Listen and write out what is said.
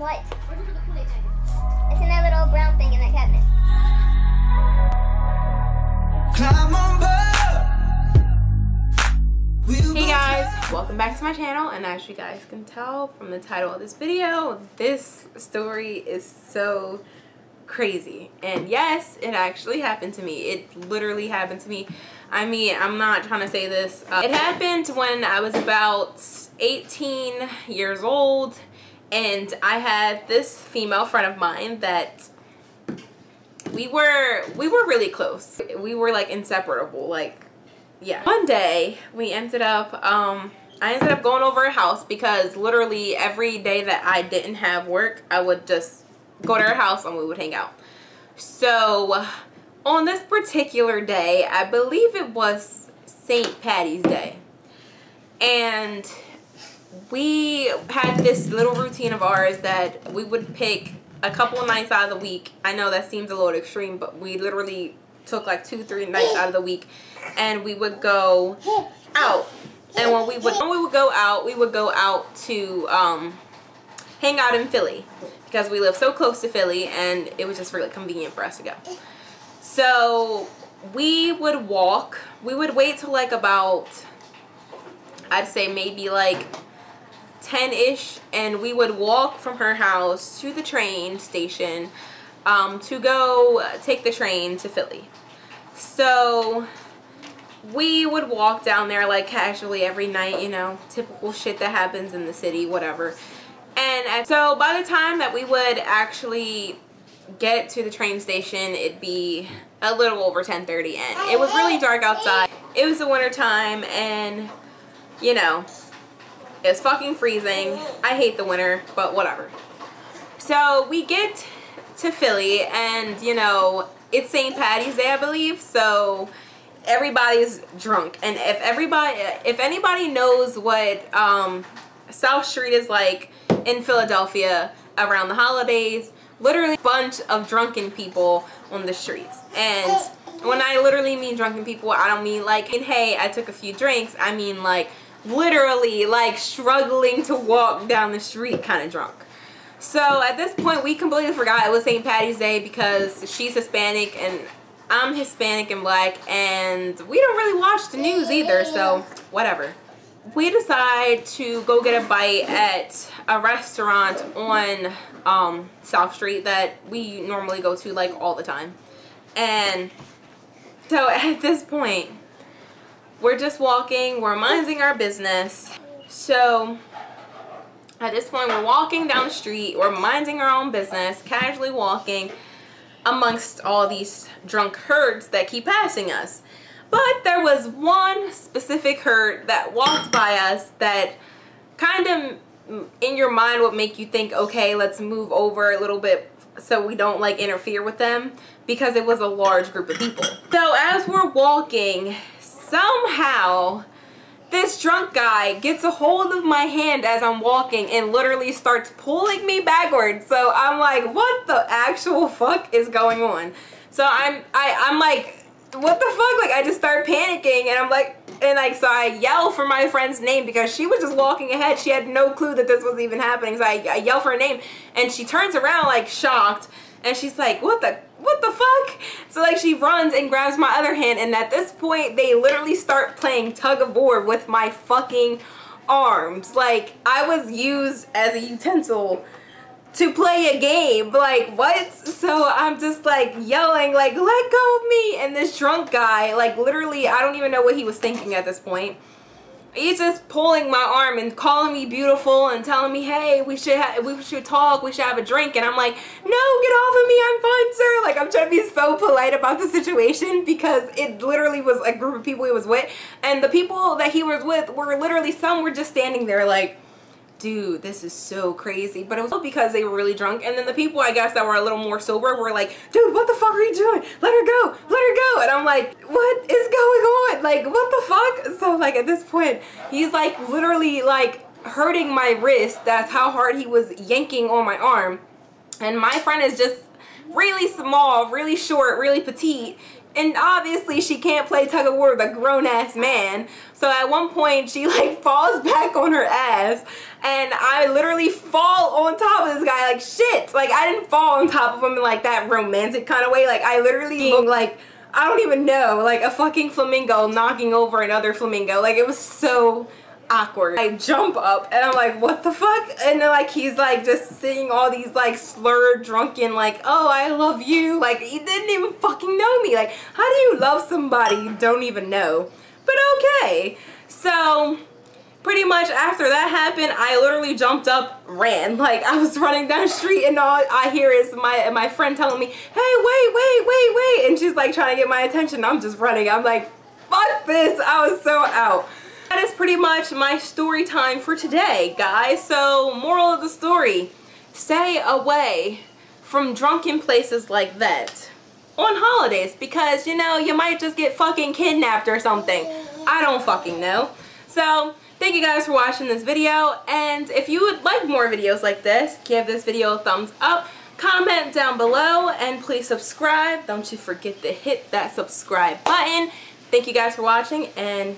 What? Where'd you put the Kool-Aid thing? It's in that little brown thing in that cabinet. Hey guys, welcome back to my channel, and as you guys can tell from the title of this video, this story is so crazy. And yes, it actually happened to me. It literally happened to me. I mean, I'm not trying to say this. It happened when I was about 18 years old, and I had this female friend of mine that we were really close. We were like inseparable, like, yeah. One day we ended up I ended up going over her house because literally every day that I didn't have work, I would just go to her house and we would hang out. So on this particular day, I believe it was St. Patty's Day, and we had this little routine of ours that we would pick a couple of nights out of the week. I know that seems a little extreme, but we literally took like 2-3 nights out of the week, and we would go out. And when we would go out, we would go out to hang out in Philly because we live so close to Philly, and it was just really convenient for us to go. So we would walk. We would wait till like about, I'd say maybe like 10-ish, and we would walk from her house to the train station to go take the train to Philly. So we would walk down there like casually every night, you know, typical shit that happens in the city, whatever. And so by the time that we would actually get to the train station, it'd be a little over 10:30, and it was really dark outside. It was the winter time, and you know, it was fucking freezing. I hate the winter, but whatever. So we get to Philly, and you know, it's St. Patty's Day, I believe, so everybody's drunk. And if anybody knows what South Street is like in Philadelphia around the holidays, literally a bunch of drunken people on the streets. And when I literally mean drunken people, I don't mean like, hey, I took a few drinks. I mean like literally like struggling to walk down the street kind of drunk. So at this point, we completely forgot it was St. Patty's Day because she's Hispanic and I'm Hispanic and black, and we don't really watch the news either, so whatever. We decide to go get a bite at a restaurant on South Street that we normally go to like all the time. And so at this point, we're just walking, we're minding our business. So at this point, we're walking down the street, we're minding our own business, casually walking amongst all these drunk herds that keep passing us. But there was one specific herd that walked by us that kind of in your mind would make you think, okay, let's move over a little bit so we don't like interfere with them, because it was a large group of people. So as we're walking, somehow this drunk guy gets a hold of my hand as I'm walking and literally starts pulling me backwards. So I'm like, what the actual fuck is going on? So I'm like, what the fuck? Like, I just start panicking, and I'm like, so I yell for my friend's name because she was just walking ahead. She had no clue that this was even happening. So I yell for her name, and she turns around like shocked, and she's like, what the fuck? So like she runs and grabs my other hand, and at this point they literally start playing tug of war with my fucking arms. Like I was used as a utensil to play a game. Like what? So I'm just like yelling like, let go of me, and this drunk guy, like literally I don't even know what he was thinking at this point. He's just pulling my arm and calling me beautiful and telling me, hey, we should talk, we should have a drink. And I'm like, no, get off of me, I'm fine, sir. Like, I'm trying to be so polite about the situation because it literally was a group of people he was with. And the people that he was with were literally, some were just standing there like, dude, this is so crazy. But it was because they were really drunk. And then the people, I guess, that were a little more sober were like, dude, what the fuck are you doing? Let her go, let her go. And I'm like, what is going on? Like, what the fuck? So like at this point, he's like literally like hurting my wrist. That's how hard he was yanking on my arm. And my friend is just really small, really short, really petite, And obviously she can't play tug of war with a grown-ass man. So at one point she like falls back on her ass and I literally fall on top of this guy like shit. Like I didn't fall on top of him in like that romantic kind of way. Like I literally looked like, I don't even know, like a fucking flamingo knocking over another flamingo. Like it was so awkward. I jump up and I'm like, what the fuck? And then like he's like just saying all these like slurred, drunken, like, oh, I love you. Like he didn't even fucking know me. Like how do you love somebody you don't even know? But okay. So pretty much after that happened, I literally jumped up, ran. Like I was running down the street and all I hear is my friend telling me, hey, wait. And she's like trying to get my attention. I'm just running. I'm like, fuck this. I was so out. That is pretty much my story time for today, guys. So, moral of the story, stay away from drunken places like that on holidays because, you know, you might just get fucking kidnapped or something. I don't fucking know. So, thank you guys for watching this video, and if you would like more videos like this, give this video a thumbs up, comment down below, and please subscribe. Don't you forget to hit that subscribe button. Thank you guys for watching, and